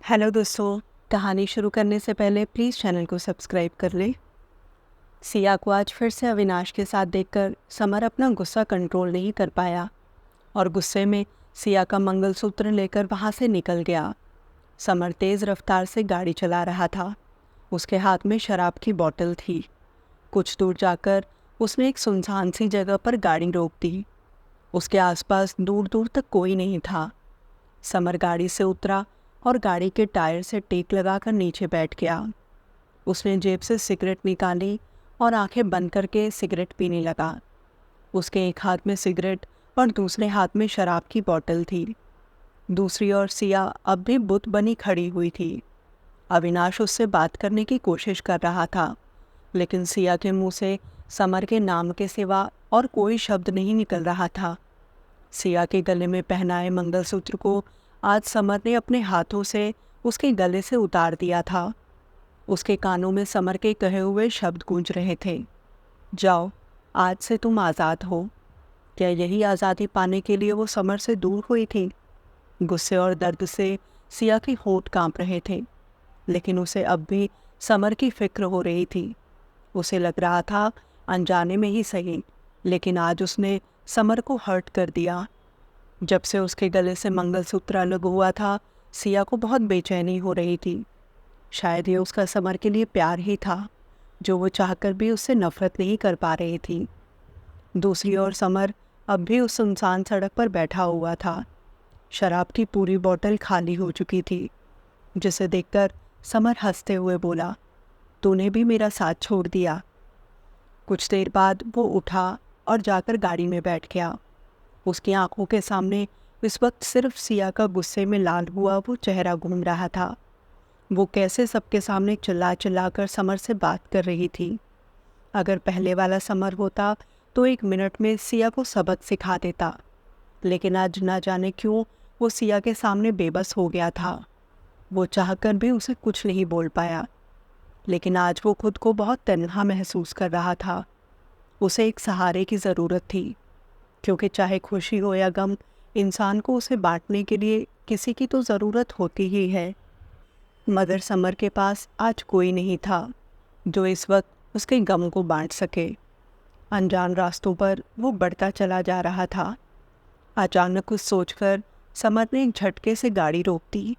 Hello दोस्तों। कहानी शुरू करने से पहले प्लीज़ चैनल को सब्सक्राइब कर लें। सिया को आज फिर से अविनाश के साथ देखकर समर अपना गुस्सा कंट्रोल नहीं कर पाया और गुस्से में सिया का मंगलसूत्र लेकर वहाँ से निकल गया। समर तेज़ रफ्तार से गाड़ी चला रहा था। उसके हाथ में शराब की बोतल थी। कुछ दूर जाकर उसने एक सुनसान सी जगह पर गाड़ी रोक दी। उसके आसपास दूर दूर तक कोई नहीं था। समर गाड़ी से उतरा और गाड़ी के टायर से टेक लगाकर नीचे बैठ गया। उसने जेब से सिगरेट निकाली और आंखें बंद करके सिगरेट पीने लगा। उसके एक हाथ में सिगरेट और दूसरे हाथ में शराब की बोतल थी। दूसरी ओर सिया अब भी बुत बनी खड़ी हुई थी। अविनाश उससे बात करने की कोशिश कर रहा था, लेकिन सिया के मुंह से समर के नाम के सिवा और कोई शब्द नहीं निकल रहा था। सिया के गले में पहनाए मंगलसूत्र को आज समर ने अपने हाथों से उसके गले से उतार दिया था। उसके कानों में समर के कहे हुए शब्द गूंज रहे थे, जाओ, आज से तुम आज़ाद हो। क्या यही आज़ादी पाने के लिए वो समर से दूर हुई थी? गुस्से और दर्द से सिया के होंठ कांप रहे थे, लेकिन उसे अब भी समर की फिक्र हो रही थी। उसे लग रहा था अनजाने में ही सही, लेकिन आज उसने समर को हर्ट कर दिया। जब से उसके गले से मंगलसूत्र अलग हुआ था, सिया को बहुत बेचैनी हो रही थी। शायद ये उसका समर के लिए प्यार ही था, जो वो चाहकर भी उससे नफरत नहीं कर पा रही थी। दूसरी ओर समर अब भी उस सुनसान सड़क पर बैठा हुआ था। शराब की पूरी बोतल खाली हो चुकी थी, जिसे देखकर समर हंसते हुए बोला, तूने भी मेरा साथ छोड़ दिया। कुछ देर बाद वो उठा और जाकर गाड़ी में बैठ गया। उसकी आंखों के सामने इस वक्त सिर्फ सिया का गुस्से में लाल हुआ वो चेहरा घूम रहा था। वो कैसे सबके सामने चिल्ला चिल्ला कर समर से बात कर रही थी। अगर पहले वाला समर होता तो 1 मिनट में सिया को सबक सिखा देता, लेकिन आज ना जाने क्यों वो सिया के सामने बेबस हो गया था। वो चाहकर भी उसे कुछ नहीं बोल पाया, लेकिन आज वो खुद को बहुत तन्हा महसूस कर रहा था। उसे एक सहारे की ज़रूरत थी, क्योंकि चाहे खुशी हो या गम, इंसान को उसे बांटने के लिए किसी की तो ज़रूरत होती ही है। मगर समर के पास आज कोई नहीं था जो इस वक्त उसके गम को बांट सके। अनजान रास्तों पर वो बढ़ता चला जा रहा था। अचानक कुछ सोचकर समर ने एक झटके से गाड़ी रोक दी।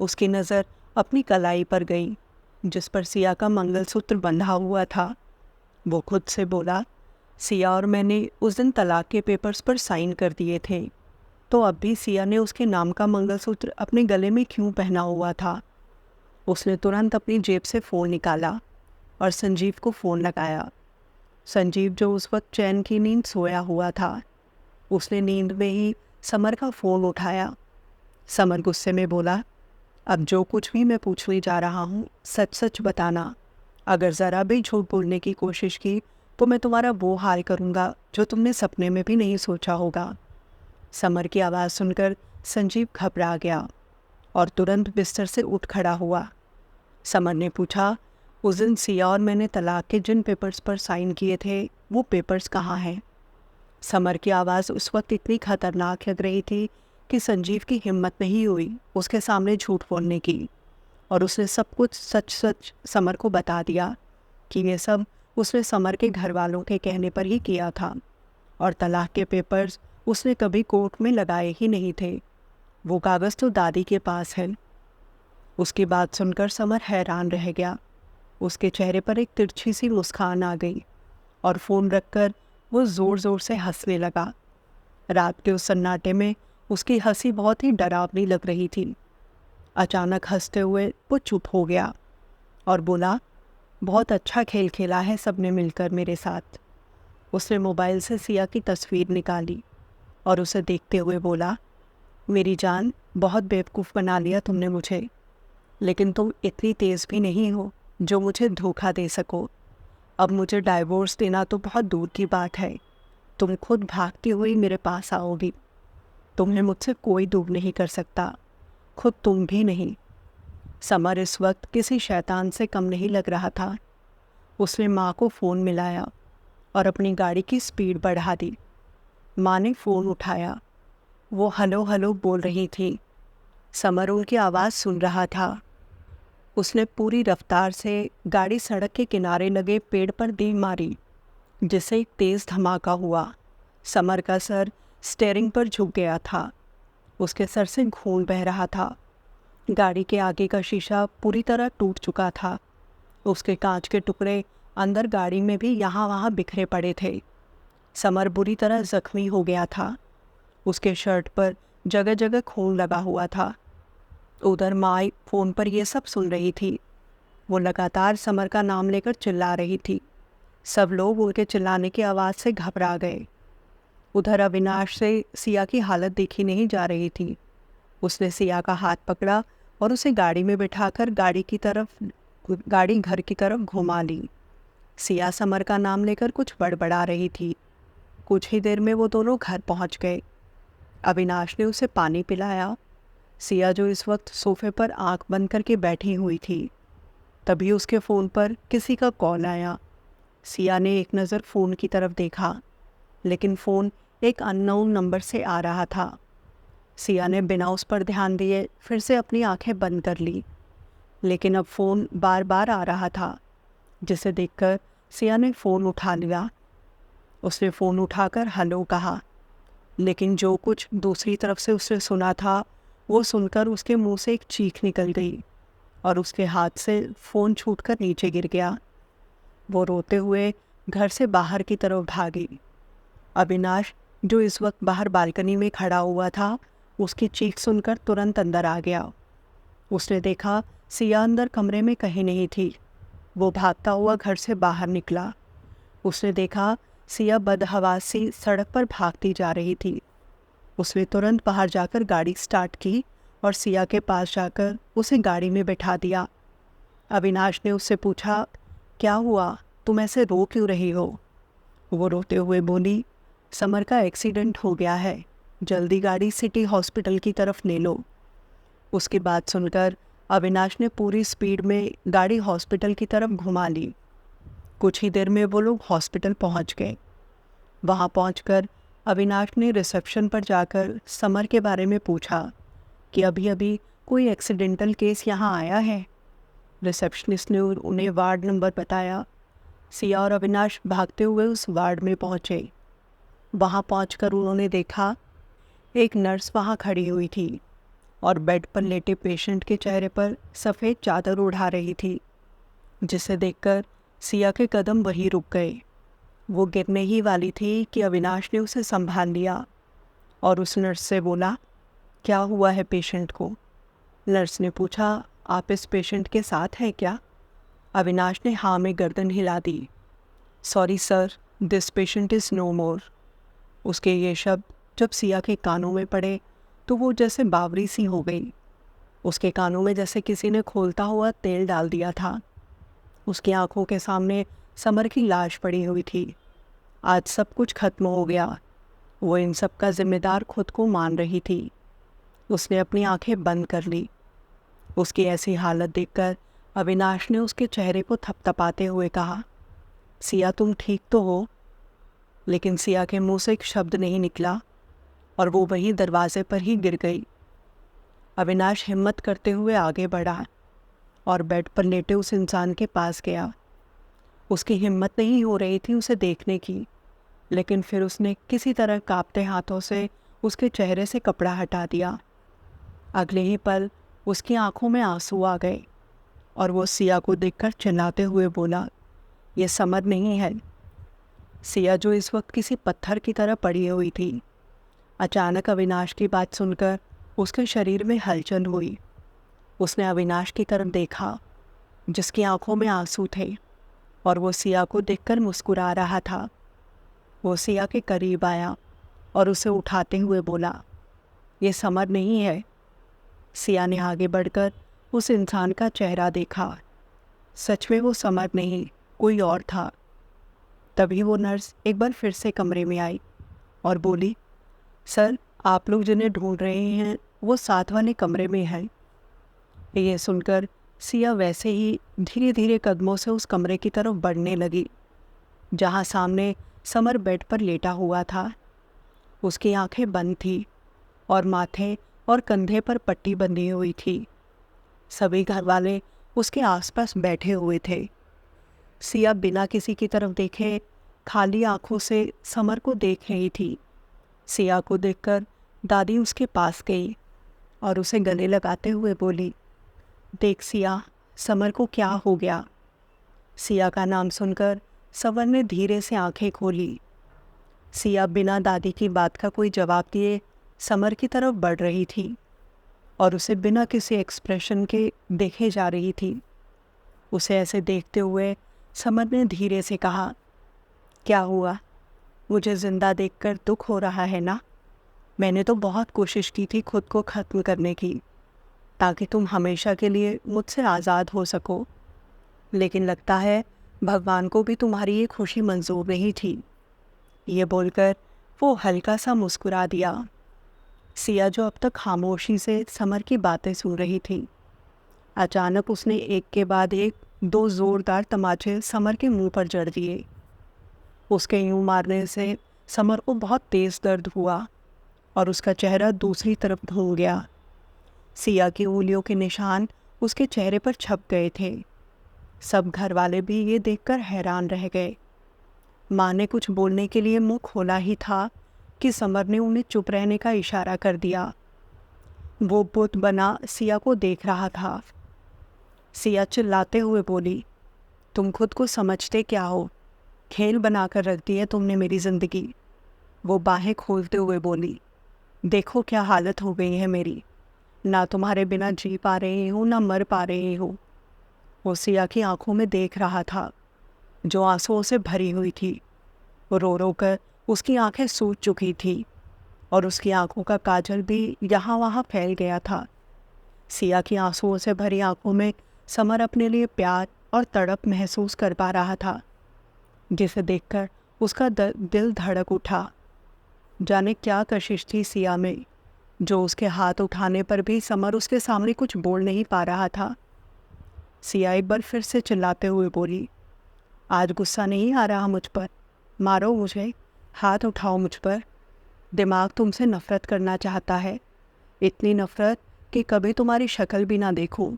उसकी नज़र अपनी कलाई पर गई, जिस पर सिया का मंगलसूत्र बंधा हुआ था। वो खुद से बोला, सिया और मैंने उस दिन तलाक के पेपर्स पर साइन कर दिए थे, तो अब भी सिया ने उसके नाम का मंगलसूत्र अपने गले में क्यों पहना हुआ था? उसने तुरंत अपनी जेब से फ़ोन निकाला और संजीव को फ़ोन लगाया। संजीव, जो उस वक्त चैन की नींद सोया हुआ था, उसने नींद में ही समर का फ़ोन उठाया। समर गुस्से में बोला, अब जो कुछ भी मैं पूछने जा रहा हूँ सच सच बताना। अगर ज़रा भी झूठ बोलने की कोशिश की तो मैं तुम्हारा वो हाल करूँगा जो तुमने सपने में भी नहीं सोचा होगा। समर की आवाज़ सुनकर संजीव घबरा गया और तुरंत बिस्तर से उठ खड़ा हुआ। समर ने पूछा, उस दिन सिया और मैंने तलाक के जिन पेपर्स पर साइन किए थे, वो पेपर्स कहाँ हैं? समर की आवाज़ उस वक्त इतनी खतरनाक लग रही थी कि संजीव की हिम्मत नहीं हुई उसके सामने झूठ बोलने की, और उसने सब कुछ सच सच समर को बता दिया कि ये सब उसने समर के घर वालों के कहने पर ही किया था, और तलाक के पेपर्स उसने कभी कोर्ट में लगाए ही नहीं थे। वो कागज़ तो दादी के पास है। उसकी बात सुनकर समर हैरान रह गया। उसके चेहरे पर एक तिरछी सी मुस्कान आ गई और फ़ोन रखकर वो ज़ोर ज़ोर से हंसने लगा। रात के उस सन्नाटे में उसकी हंसी बहुत ही डरावनी लग रही थी। अचानक हंसते हुए वो चुप हो गया और बोला, बहुत अच्छा खेल खेला है सबने मिलकर मेरे साथ। उसने मोबाइल से सिया की तस्वीर निकाली और उसे देखते हुए बोला, मेरी जान, बहुत बेवकूफ़ बना लिया तुमने मुझे, लेकिन तुम इतनी तेज़ भी नहीं हो जो मुझे धोखा दे सको। अब मुझे डाइवोर्स देना तो बहुत दूर की बात है, तुम खुद भागती हुई मेरे पास आओगी। तुम्हें मुझसे कोई दूर नहीं कर सकता, खुद तुम भी नहीं। समर इस वक्त किसी शैतान से कम नहीं लग रहा था। उसने माँ को फ़ोन मिलाया और अपनी गाड़ी की स्पीड बढ़ा दी। माँ ने फ़ोन उठाया। वो हेलो हेलो बोल रही थी। समर उनकी आवाज़ सुन रहा था। उसने पूरी रफ्तार से गाड़ी सड़क के किनारे लगे पेड़ पर दे मारी, जिससे एक तेज़ धमाका हुआ। समर का सर स्टीयरिंग पर झुक गया था। उसके सर से खून बह रहा था। गाड़ी के आगे का शीशा पूरी तरह टूट चुका था। उसके कांच के टुकड़े अंदर गाड़ी में भी यहाँ वहाँ बिखरे पड़े थे। समर बुरी तरह जख्मी हो गया था। उसके शर्ट पर जगह जगह खून लगा हुआ था। उधर माई फ़ोन पर यह सब सुन रही थी। वो लगातार समर का नाम लेकर चिल्ला रही थी। सब लोग उनके चिल्लाने की आवाज़ से घबरा गए। उधर अविनाश से सिया की हालत देखी नहीं जा रही थी। उसने सिया का हाथ पकड़ा और उसे गाड़ी में बिठाकर गाड़ी घर की तरफ घुमा ली। सिया समर का नाम लेकर कुछ बड़बड़ा रही थी। कुछ ही देर में वो दोनों घर पहुंच गए। अविनाश ने उसे पानी पिलाया। सिया, जो इस वक्त सोफे पर आंख बंद करके बैठी हुई थी, तभी उसके फ़ोन पर किसी का कॉल आया। सिया ने एक नज़र फ़ोन की तरफ देखा, लेकिन फ़ोन एक अननोन नंबर से आ रहा था। सिया ने बिना उस पर ध्यान दिए फिर से अपनी आंखें बंद कर ली, लेकिन अब फ़ोन बार बार आ रहा था, जिसे देखकर सिया ने फ़ोन उठा लिया। उसने फ़ोन उठाकर हेलो कहा, लेकिन जो कुछ दूसरी तरफ से उसने सुना था, वो सुनकर उसके मुंह से एक चीख निकल गई और उसके हाथ से फ़ोन छूटकर नीचे गिर गया। वो रोते हुए घर से बाहर की तरफ भागी। अविनाश, जो इस वक्त बाहर बालकनी में खड़ा हुआ था, उसकी चीख सुनकर तुरंत अंदर आ गया। उसने देखा सिया अंदर कमरे में कहीं नहीं थी। वो भागता हुआ घर से बाहर निकला। उसने देखा सिया बदहवास सी सड़क पर भागती जा रही थी। उसने तुरंत बाहर जाकर गाड़ी स्टार्ट की और सिया के पास जाकर उसे गाड़ी में बैठा दिया। अविनाश ने उससे पूछा, क्या हुआ, तुम ऐसे रो क्यों रही हो? वो रोते हुए बोली, समर का एक्सीडेंट हो गया है, जल्दी गाड़ी सिटी हॉस्पिटल की तरफ ले लो। उसकी बात सुनकर अविनाश ने पूरी स्पीड में गाड़ी हॉस्पिटल की तरफ घुमा ली। कुछ ही देर में वो लोग हॉस्पिटल पहुंच गए। वहां पहुंचकर अविनाश ने रिसेप्शन पर जाकर समर के बारे में पूछा कि अभी अभी कोई एक्सीडेंटल केस यहाँ आया है। रिसेप्शनिस्ट ने उन्हें वार्ड नंबर बताया। सिया और अविनाश भागते हुए उस वार्ड में पहुँचे। वहाँ पहुंचकर उन्होंने देखा एक नर्स वहाँ खड़ी हुई थी और बेड पर लेटे पेशेंट के चेहरे पर सफ़ेद चादर उड़ा रही थी, जिसे देखकर सिया के कदम वहीं रुक गए। वो गिरने ही वाली थी कि अविनाश ने उसे संभाल लिया और उस नर्स से बोला, क्या हुआ है पेशेंट को? नर्स ने पूछा, आप इस पेशेंट के साथ हैं क्या? अविनाश ने हाँ में गर्दन हिला दी। Sorry sir, this patient is no more. उसके ये शब्द जब सिया के कानों में पड़े तो वो जैसे बावरी सी हो गई। उसके कानों में जैसे किसी ने खोलता हुआ तेल डाल दिया था। उसकी आंखों के सामने समर की लाश पड़ी हुई थी। आज सब कुछ खत्म हो गया। वो इन सब का जिम्मेदार खुद को मान रही थी। उसने अपनी आंखें बंद कर ली। उसकी ऐसी हालत देखकर अविनाश ने उसके चेहरे को थपथपाते हुए कहा, सिया तुम ठीक तो हो? लेकिन सिया के मुंह से एक शब्द नहीं निकला और वो वहीं दरवाजे पर ही गिर गई। अविनाश हिम्मत करते हुए आगे बढ़ा और बेड पर लेटे उस इंसान के पास गया। उसकी हिम्मत नहीं हो रही थी उसे देखने की, लेकिन फिर उसने किसी तरह कांपते हाथों से उसके चेहरे से कपड़ा हटा दिया। अगले ही पल उसकी आंखों में आंसू आ गए और वो सिया को देखकर चिल्लाते हुए बोला, ये समर नहीं है। सिया, जो इस वक्त किसी पत्थर की तरह पड़ी हुई थी, अचानक अविनाश की बात सुनकर उसके शरीर में हलचल हुई। उसने अविनाश की तरफ देखा, जिसकी आंखों में आंसू थे, और वो सिया को देखकर मुस्कुरा रहा था। वो सिया के करीब आया और उसे उठाते हुए बोला, ये समर नहीं है। सिया ने आगे बढ़कर उस इंसान का चेहरा देखा। सच में वो समर नहीं, कोई और था। तभी वो नर्स एक बार फिर से कमरे में आई और बोली, सर, आप लोग जिन्हें ढूंढ रहे हैं वो साथ वाले कमरे में है। ये सुनकर सिया वैसे ही धीरे धीरे कदमों से उस कमरे की तरफ बढ़ने लगी, जहाँ सामने समर बेड पर लेटा हुआ था। उसकी आंखें बंद थी और माथे और कंधे पर पट्टी बंधी हुई थी। सभी घर वाले उसके आसपास बैठे हुए थे। सिया बिना किसी की तरफ देखे खाली आंखों से समर को देख रही थी। सिया को देखकर दादी उसके पास गई और उसे गले लगाते हुए बोली, देख सिया, समर को क्या हो गया? सिया का नाम सुनकर समर ने धीरे से आंखें खोली। सिया बिना दादी की बात का कोई जवाब दिए समर की तरफ बढ़ रही थी और उसे बिना किसी एक्सप्रेशन के देखे जा रही थी। उसे ऐसे देखते हुए समर ने धीरे से कहा, क्या हुआ? मुझे ज़िंदा देखकर दुख हो रहा है ना? मैंने तो बहुत कोशिश की थी खुद को ख़त्म करने की, ताकि तुम हमेशा के लिए मुझसे आज़ाद हो सको। लेकिन लगता है भगवान को भी तुम्हारी ये खुशी मंजूर नहीं थी। ये बोलकर वो हल्का सा मुस्कुरा दिया। सिया, जो अब तक खामोशी से समर की बातें सुन रही थी, अचानक उसने एक के बाद एक 2 जोरदार तमाचे समर के मुंह पर जड़ दिए। उसके यूं मारने से समर को बहुत तेज़ दर्द हुआ और उसका चेहरा दूसरी तरफ घूम गया। सिया की उंगलियों के निशान उसके चेहरे पर छप गए थे। सब घर वाले भी ये देखकर हैरान रह गए। माँ ने कुछ बोलने के लिए मुंह खोला ही था कि समर ने उन्हें चुप रहने का इशारा कर दिया। वो बुत बना सिया को देख रहा था। सिया चिल्लाते हुए बोली, तुम खुद को समझते क्या हो? खेल बनाकर रख दी है तुमने मेरी ज़िंदगी। वो बाहें खोलते हुए बोली, देखो क्या हालत हो गई है मेरी। ना तुम्हारे बिना जी पा रही हूँ, ना मर पा रही हूँ। वो सिया की आंखों में देख रहा था, जो आंसुओं से भरी हुई थी। वो रो रो कर उसकी आंखें सूज चुकी थी और उसकी आंखों का काजल भी यहाँ वहाँ फैल गया था। सिया की आंसुओं से भरी आंखों में समर अपने लिए प्यार और तड़प महसूस कर पा रहा था, जिसे देखकर उसका दिल धड़क उठा। जाने क्या कशिश थी सिया में, जो उसके हाथ उठाने पर भी समर उसके सामने कुछ बोल नहीं पा रहा था। सिया एक बार फिर से चिल्लाते हुए बोली, आज गुस्सा नहीं आ रहा मुझ पर? मारो मुझे, हाथ उठाओ मुझ पर। दिमाग तुमसे नफ़रत करना चाहता है, इतनी नफ़रत कि कभी तुम्हारी शक्ल भी ना देखूं।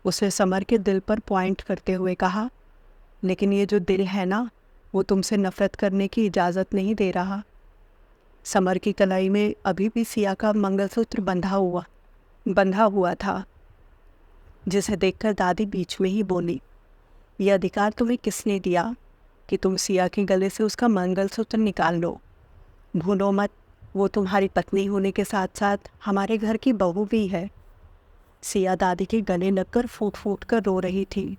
उसने समर के दिल पर पॉइंट करते हुए कहा, लेकिन ये जो दिल है ना, वो तुमसे नफ़रत करने की इजाज़त नहीं दे रहा। समर की कलाई में अभी भी सिया का मंगलसूत्र बंधा हुआ था, जिसे देखकर दादी बीच में ही बोली, ये अधिकार तुम्हें किसने दिया कि तुम सिया के गले से उसका मंगलसूत्र निकाल लो? भूलो मत, वो तुम्हारी पत्नी होने के साथ साथ हमारे घर की बहू भी है। सिया दादी के गले लगकर फूट फूट कर रो रही थी।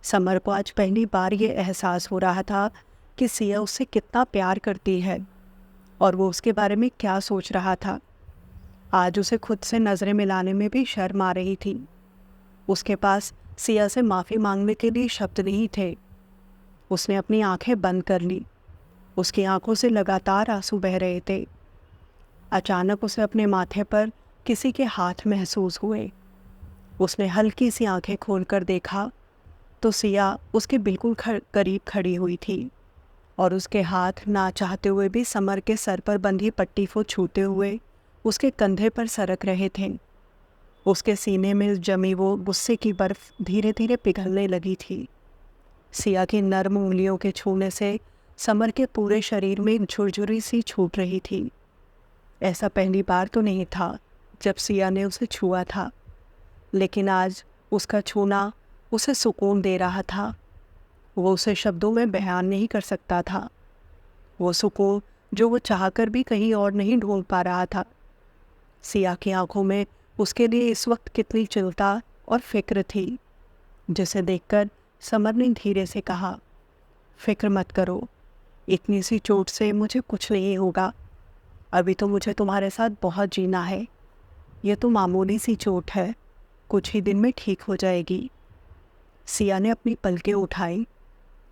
समर को आज पहली बार ये एहसास हो रहा था कि सिया उससे कितना प्यार करती है और वो उसके बारे में क्या सोच रहा था। आज उसे खुद से नज़रें मिलाने में भी शर्म आ रही थी। उसके पास सिया से माफ़ी मांगने के लिए शब्द नहीं थे। उसने अपनी आंखें बंद कर ली। उसकी आंखों से लगातार आंसू बह रहे थे। अचानक उसे अपने माथे पर किसी के हाथ महसूस हुए। उसने हल्की सी आंखें खोलकर देखा तो सिया उसके बिल्कुल करीब खड़ी हुई थी और उसके हाथ ना चाहते हुए भी समर के सर पर बंधी पट्टी को छूते हुए उसके कंधे पर सरक रहे थे। उसके सीने में जमी वो गुस्से की बर्फ धीरे धीरे पिघलने लगी थी। सिया की नर्म उंगलियों के छूने से समर के पूरे शरीर में एक झुरझुरी सी छूट रही थी। ऐसा पहली बार तो नहीं था जब सिया ने उसे छुआ था, लेकिन आज उसका छूना उसे सुकून दे रहा था। वो उसे शब्दों में बयान नहीं कर सकता था, वो सुकून जो वो चाहकर भी कहीं और नहीं ढूंढ पा रहा था। सिया की आंखों में उसके लिए इस वक्त कितनी चिंता और फिक्र थी, जिसे देखकर समर ने धीरे से कहा, फिक्र मत करो, इतनी सी चोट से मुझे कुछ नहीं होगा। अभी तो मुझे तुम्हारे साथ बहुत जीना है। ये तो मामूली सी चोट है, कुछ ही दिन में ठीक हो जाएगी। सिया ने अपनी पलकें उठाई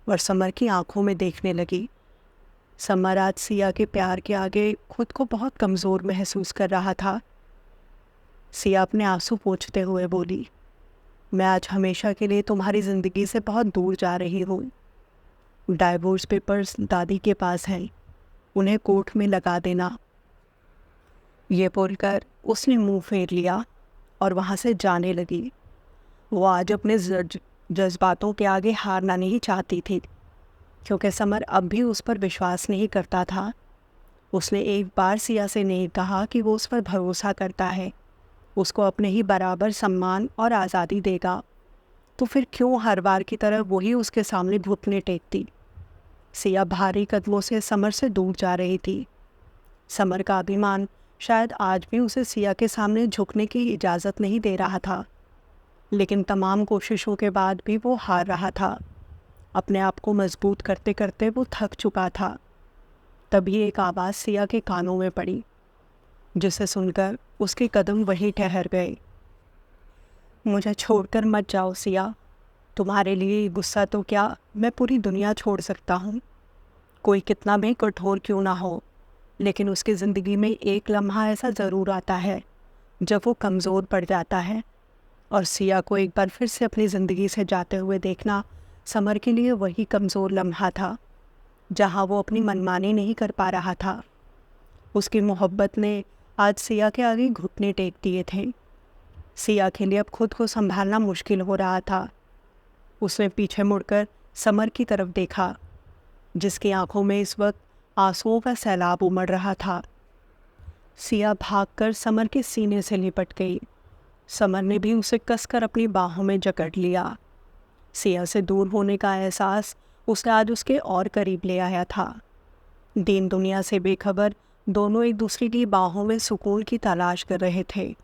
और समर की आंखों में देखने लगी। समर आज सिया के प्यार के आगे खुद को बहुत कमज़ोर महसूस कर रहा था। सिया अपने आंसू पोंछते हुए बोली, मैं आज हमेशा के लिए तुम्हारी ज़िंदगी से बहुत दूर जा रही हूँ। डाइवोर्स पेपर्स दादी के पास हैं, उन्हें कोर्ट में लगा देना। ये बोलकर उसने मुंह फेर लिया और वहाँ से जाने लगी। वो आज अपने जज्बातों के आगे हारना नहीं चाहती थी, क्योंकि समर अब भी उस पर विश्वास नहीं करता था। उसने एक बार सिया से नहीं कहा कि वो उस पर भरोसा करता है, उसको अपने ही बराबर सम्मान और आज़ादी देगा, तो फिर क्यों हर बार की तरह वही उसके सामने घुटने टेकती। सिया भारी कदमों से समर से दूर जा रही थी। समर का अभिमान शायद आज भी उसे सिया के सामने झुकने की इजाज़त नहीं दे रहा था, लेकिन तमाम कोशिशों के बाद भी वो हार रहा था। अपने आप को मजबूत करते करते वो थक चुका था। तभी एक आवाज़ सिया के कानों में पड़ी, जिसे सुनकर उसके कदम वहीं ठहर गए। मुझे छोड़कर मत जाओ सिया, तुम्हारे लिए गुस्सा तो क्या, मैं पूरी दुनिया छोड़ सकता हूँ। कोई कितना भी कठोर क्यों ना हो, लेकिन उसकी ज़िंदगी में एक लम्हा ऐसा ज़रूर आता है जब वो कमज़ोर पड़ जाता है। और सिया को एक बार फिर से अपनी ज़िंदगी से जाते हुए देखना समर के लिए वही कमज़ोर लम्हा था, जहाँ वो अपनी मनमानी नहीं कर पा रहा था। उसकी मोहब्बत ने आज सिया के आगे घुटने टेक दिए थे। सिया के लिए अब खुद को संभालना मुश्किल हो रहा था। उसने पीछे मुड़कर समर की तरफ देखा, जिसकी आंखों में इस वक्त आंसुओं का सैलाब उमड़ रहा था। सिया भागकर समर के सीने से लिपट गई। समर ने भी उसे कसकर अपनी बाहों में जकड़ लिया। सिया से दूर होने का एहसास उसे आज उसके और करीब ले आया था। दीन दुनिया से बेखबर दोनों एक दूसरे की बाहों में सुकून की तलाश कर रहे थे।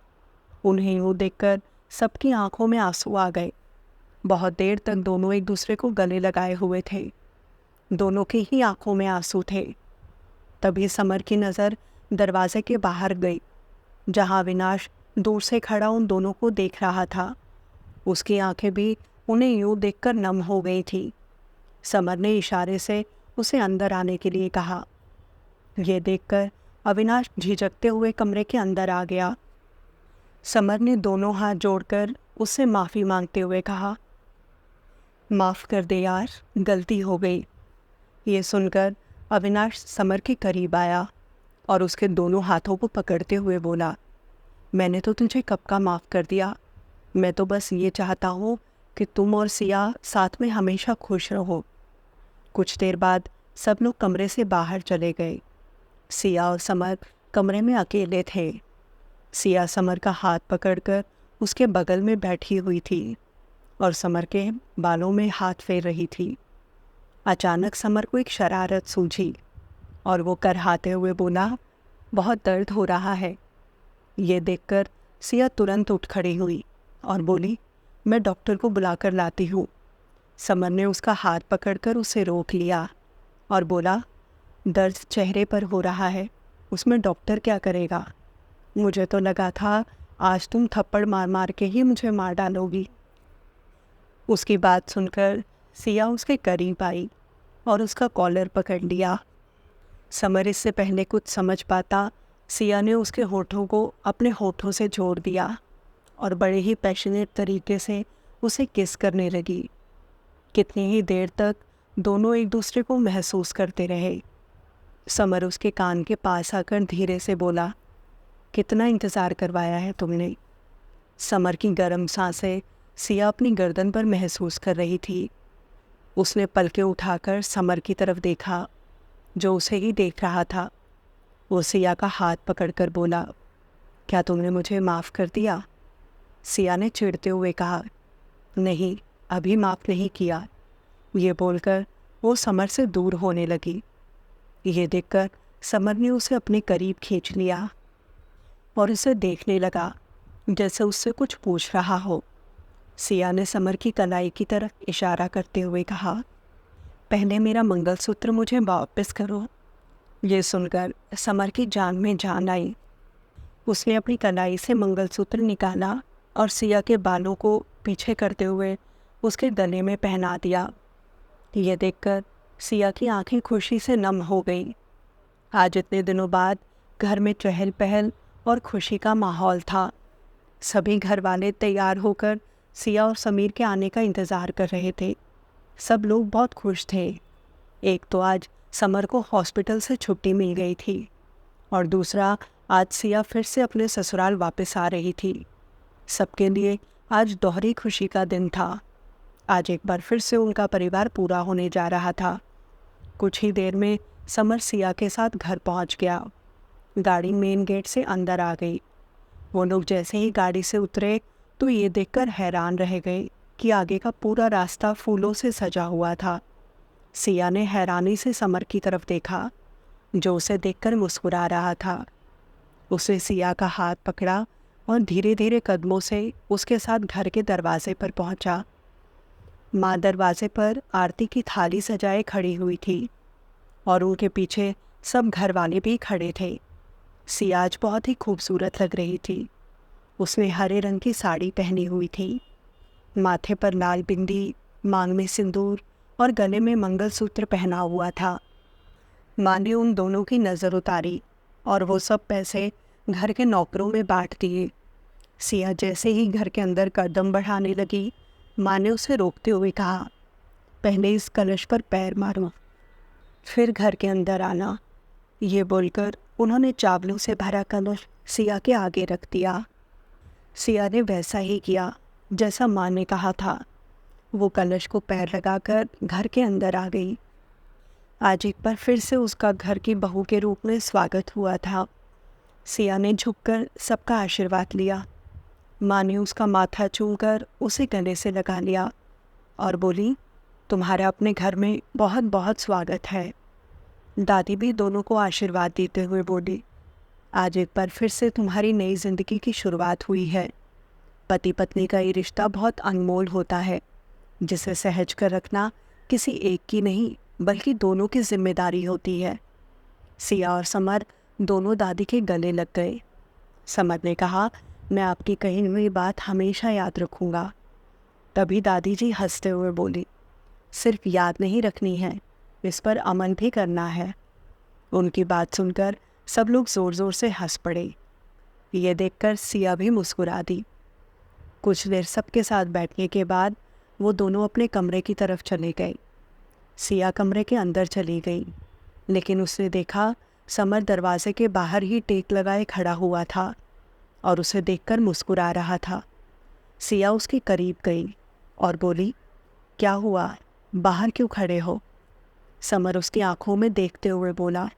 उन्हें यूँ देखकर सबकी आंखों में आंसू आ गए। बहुत देर तक दोनों एक दूसरे को गले लगाए हुए थे। दोनों की ही आंखों में आंसू थे। तभी समर की नज़र दरवाजे के बाहर गई, जहाँ अविनाश दूर से खड़ा उन दोनों को देख रहा था। उसकी आंखें भी उन्हें यूँ देखकर नम हो गई थी। समर ने इशारे से उसे अंदर आने के लिए कहा। ये देखकर अविनाश झिझकते हुए कमरे के अंदर आ गया। समर ने दोनों हाथ जोड़कर उससे माफ़ी मांगते हुए कहा, माफ़ कर दे यार, गलती हो गई। ये सुनकर अविनाश समर के करीब आया और उसके दोनों हाथों को पकड़ते हुए बोला, मैंने तो तुझे कब का माफ़ कर दिया। मैं तो बस ये चाहता हूँ कि तुम और सिया साथ में हमेशा खुश रहो। कुछ देर बाद सब लोग कमरे से बाहर चले गए। सिया और समर कमरे में अकेले थे। सिया समर का हाथ पकड़कर उसके बगल में बैठी हुई थी और समर के बालों में हाथ फेर रही थी। अचानक समर को एक शरारत सूझी और वो करहाते हुए बोला, बहुत दर्द हो रहा है। ये देखकर सिया तुरंत उठ खड़ी हुई और बोली, मैं डॉक्टर को बुलाकर लाती हूँ। समर ने उसका हाथ पकड़कर उसे रोक लिया और बोला, दर्द चेहरे पर हो रहा है, उसमें डॉक्टर क्या करेगा। मुझे तो लगा था आज तुम थप्पड़ मार मार के ही मुझे मार डालोगी। उसकी बात सुनकर सिया उसके करीब आई और उसका कॉलर पकड़ लिया। समर इससे पहले कुछ समझ पाता, सिया ने उसके होठों को अपने होठों से जोड़ दिया और बड़े ही पैशनेट तरीके से उसे किस करने लगी। कितनी ही देर तक दोनों एक दूसरे को महसूस करते रहे। समर उसके कान के पास आकर धीरे से बोला, कितना इंतज़ार करवाया है तुमने। समर की गर्म सांसें सिया अपनी गर्दन पर महसूस कर रही थी। उसने पलकें उठाकर समर की तरफ देखा, जो उसे ही देख रहा था। वो सिया का हाथ पकड़कर बोला, क्या तुमने मुझे माफ़ कर दिया। सिया ने चिढ़ते हुए कहा, नहीं, अभी माफ़ नहीं किया। ये बोलकर वो समर से दूर होने लगी। ये देखकर समर ने उसे अपने करीब खींच लिया और उसे देखने लगा जैसे उससे कुछ पूछ रहा हो। सिया ने समर की कलाई की तरफ इशारा करते हुए कहा, पहले मेरा मंगलसूत्र मुझे वापस करो। ये सुनकर समर की जान में जान आई। उसने अपनी कलाई से मंगलसूत्र निकाला और सिया के बालों को पीछे करते हुए उसके गले में पहना दिया। ये देखकर सिया की आंखें खुशी से नम हो गई। आज इतने दिनों बाद घर में चहल पहल और खुशी का माहौल था। सभी घर वाले तैयार होकर सिया और समीर के आने का इंतज़ार कर रहे थे। सब लोग बहुत खुश थे। एक तो आज समर को हॉस्पिटल से छुट्टी मिल गई थी और दूसरा आज सिया फिर से अपने ससुराल वापस आ रही थी। सबके लिए आज दोहरी खुशी का दिन था। आज एक बार फिर से उनका परिवार पूरा होने जा रहा था। कुछ ही देर में समर सिया के साथ घर पहुंच गया। गाड़ी मेन गेट से अंदर आ गई। वो लोग जैसे ही गाड़ी से उतरे तो ये देखकर हैरान रह गए कि आगे का पूरा रास्ता फूलों से सजा हुआ था। सिया ने हैरानी से समर की तरफ देखा, जो उसे देखकर मुस्कुरा रहा था। उसे सिया का हाथ पकड़ा और धीरे धीरे कदमों से उसके साथ घर के दरवाजे पर पहुंचा। माँ दरवाजे पर आरती की थाली सजाए खड़ी हुई थी और उनके पीछे सब घर वाले भी खड़े थे। सिया आज बहुत ही खूबसूरत लग रही थी। उसने हरे रंग की साड़ी पहनी हुई थी। माथे पर लाल बिंदी, मांग में सिंदूर और गले में मंगलसूत्र पहना हुआ था। माँ ने उन दोनों की नज़र उतारी और वो सब पैसे घर के नौकरों में बांट दिए। सिया जैसे ही घर के अंदर कदम बढ़ाने लगी, माँ ने उसे रोकते हुए कहा, पहले इस कलश पर पैर मारो, फिर घर के अंदर आना। ये बोलकर उन्होंने चावलों से भरा कलश सिया के आगे रख दिया। सिया ने वैसा ही किया जैसा माँ ने कहा था। वो कलश को पैर लगाकर घर के अंदर आ गई। आज एक बार फिर से उसका घर की बहू के रूप में स्वागत हुआ था। सिया ने झुककर सबका आशीर्वाद लिया। माँ ने उसका माथा चूमकर उसे गले से लगा लिया और बोली, तुम्हारा अपने घर में बहुत बहुत स्वागत है। दादी भी दोनों को आशीर्वाद देते हुए बोली, आज एक बार फिर से तुम्हारी नई जिंदगी की शुरुआत हुई है। पति पत्नी का ये रिश्ता बहुत अनमोल होता है, जिसे सहज कर रखना किसी एक की नहीं बल्कि दोनों की जिम्मेदारी होती है। सिया और समर दोनों दादी के गले लग गए। समर ने कहा, मैं आपकी कही हुई बात हमेशा याद रखूँगा। तभी दादी जी हंसते हुए बोली, सिर्फ याद नहीं रखनी है, इस पर अमल भी करना है। उनकी बात सुनकर सब लोग ज़ोर ज़ोर से हंस पड़े। ये देखकर सिया भी मुस्कुरा दी। कुछ देर सबके साथ बैठने के बाद वो दोनों अपने कमरे की तरफ चले गए। सिया कमरे के अंदर चली गई, लेकिन उसने देखा समर दरवाजे के बाहर ही टेक लगाए खड़ा हुआ था और उसे देखकर मुस्कुरा रहा था। सिया उसके करीब गई और बोली, क्या हुआ, बाहर क्यों खड़े हो? समर उसकी आंखों में देखते हुए बोला,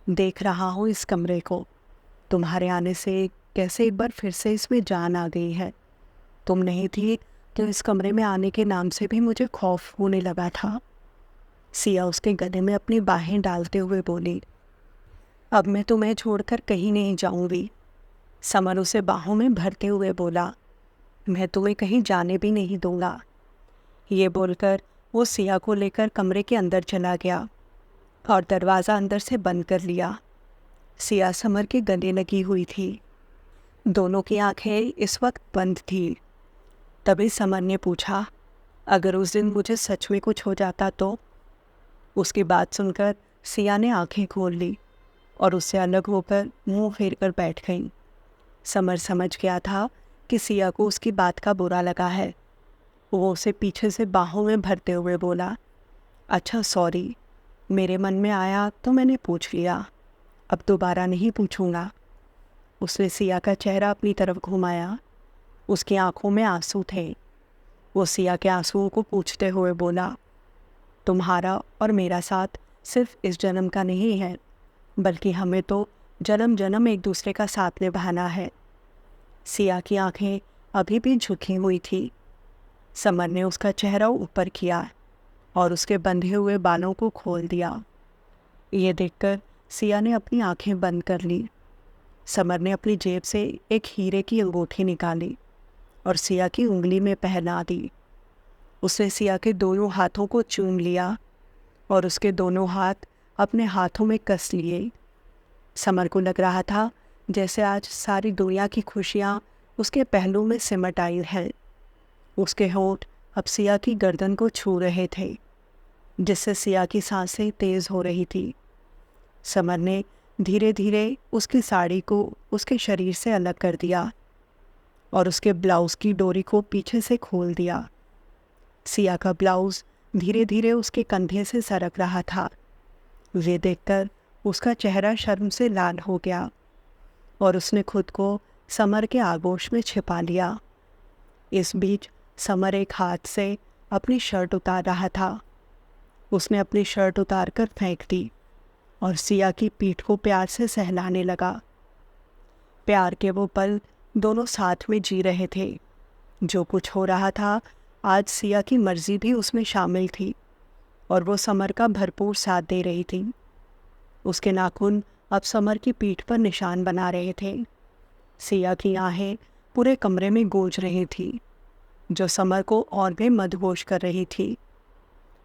देख रहा हूँ इस कमरे को। तुम्हारे आने से कैसे एक बार फिर से इसमें जान आ गई है। तुम नहीं थी तो इस कमरे में आने के नाम से भी मुझे खौफ होने लगा था। सिया उसके गले में अपनी बाहें डालते हुए बोली, अब मैं तुम्हें छोड़कर कहीं नहीं जाऊंगी। समर उसे बाहों में भरते हुए बोला, मैं तुम्हें कहीं जाने भी नहीं दूंगा। ये बोलकर वो सिया को लेकर कमरे के अंदर चला गया और दरवाज़ा अंदर से बंद कर लिया। सिया समर के गले लगी हुई थी। दोनों की आंखें इस वक्त बंद थी। तभी समर ने पूछा, अगर उस दिन मुझे सच में कुछ हो जाता तो? उसकी बात सुनकर सिया ने आंखें खोल ली और उससे अलग होकर मुंह फेर कर बैठ गई। समर समझ गया था कि सिया को उसकी बात का बुरा लगा है। वो उसे पीछे से बाहों में भरते हुए बोला, अच्छा सॉरी, मेरे मन में आया तो मैंने पूछ लिया, अब दोबारा नहीं पूछूंगा। उसने सिया का चेहरा अपनी तरफ घुमाया। उसकी आंखों में आंसू थे। वो सिया के आंसुओं को पूछते हुए बोला, तुम्हारा और मेरा साथ सिर्फ इस जन्म का नहीं है, बल्कि हमें तो जन्म जन्म एक दूसरे का साथ निभाना है। सिया की आंखें अभी भी झुकी हुई थी। समर ने उसका चेहरा ऊपर किया और उसके बंधे हुए बालों को खोल दिया। ये देखकर सिया ने अपनी आंखें बंद कर ली। समर ने अपनी जेब से एक हीरे की अंगूठी निकाली और सिया की उंगली में पहना दी। उसने सिया के दोनों हाथों को चूम लिया और उसके दोनों हाथ अपने हाथों में कस लिए। समर को लग रहा था जैसे आज सारी दुनिया की खुशियाँ उसके पहलू में सिमट आई हैं। उसके होंठ अब सिया की गर्दन को छू रहे थे, जिससे सिया की सांसें तेज़ हो रही थी। समर ने धीरे धीरे उसकी साड़ी को उसके शरीर से अलग कर दिया और उसके ब्लाउज़ की डोरी को पीछे से खोल दिया। सिया का ब्लाउज़ धीरे धीरे उसके कंधे से सरक रहा था। ये देखकर उसका चेहरा शर्म से लाल हो गया। और उसने खुद को समर के आगोश में छिपा लिया। इस बीच समर एक हाथ से अपनी शर्ट उतार रहा था। उसने अपनी शर्ट उतार कर फेंक दी और सिया की पीठ को प्यार से सहलाने लगा। प्यार के वो पल दोनों साथ में जी रहे थे। जो कुछ हो रहा था, आज सिया की मर्जी भी उसमें शामिल थी और वो समर का भरपूर साथ दे रही थी। उसके नाखून अब समर की पीठ पर निशान बना रहे थे। सिया की आहें पूरे कमरे में गूंज रही थी, जो समर को और भी मदहोश कर रही थी।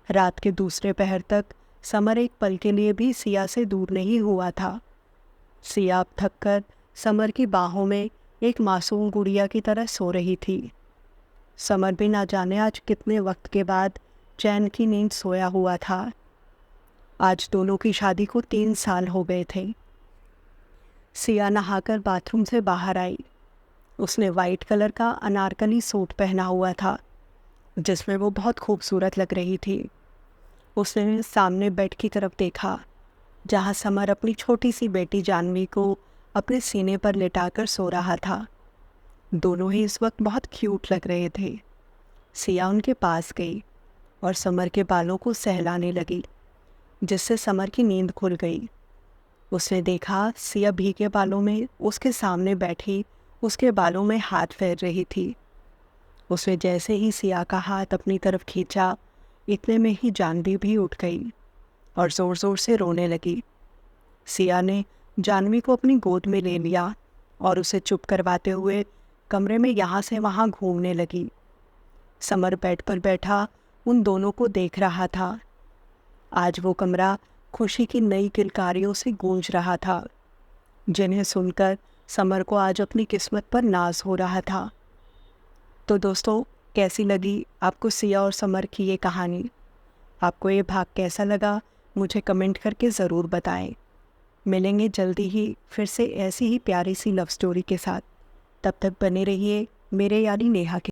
रात के दूसरे पहर तक समर एक पल के लिए भी सिया से दूर नहीं हुआ था। सिया अब थककर समर की बाहों में एक मासूम गुड़िया की तरह सो रही थी। समर भी ना जाने आज कितने वक्त के बाद चैन की नींद सोया हुआ था। आज दोनों की शादी को 3 साल हो गए थे। सिया नहाकर बाथरूम से बाहर आई। उसने वाइट कलर का अनारकली सूट पहना हुआ था, जिसमें वो बहुत खूबसूरत लग रही थी। उसने सामने बेड की तरफ देखा, जहाँ समर अपनी छोटी सी बेटी जानवी को अपने सीने पर लेटाकर सो रहा था। दोनों ही इस वक्त बहुत क्यूट लग रहे थे। सिया उनके पास गई और समर के बालों को सहलाने लगी, जिससे समर की नींद खुल गई। उसने देखा सिया भीगे बालों में उसके सामने बैठी उसके बालों में हाथ फेर रही थी। उसने जैसे ही सिया का हाथ अपनी तरफ खींचा, इतने में ही जानवी भी उठ गई और ज़ोर ज़ोर से रोने लगी। सिया ने जानवी को अपनी गोद में ले लिया और उसे चुप करवाते हुए कमरे में यहाँ से वहाँ घूमने लगी। समर बेड पर बैठा उन दोनों को देख रहा था। आज वो कमरा खुशी की नई किलकारियों से गूंज रहा था, जिन्हें सुनकर समर को आज अपनी किस्मत पर नाज हो रहा था। तो दोस्तों, कैसी लगी आपको सिया और समर की ये कहानी? आपको ये भाग कैसा लगा, मुझे कमेंट करके ज़रूर बताएं। मिलेंगे जल्दी ही फिर से ऐसी ही प्यारी सी लव स्टोरी के साथ। तब तक बने रहिए मेरे यानी नेहा के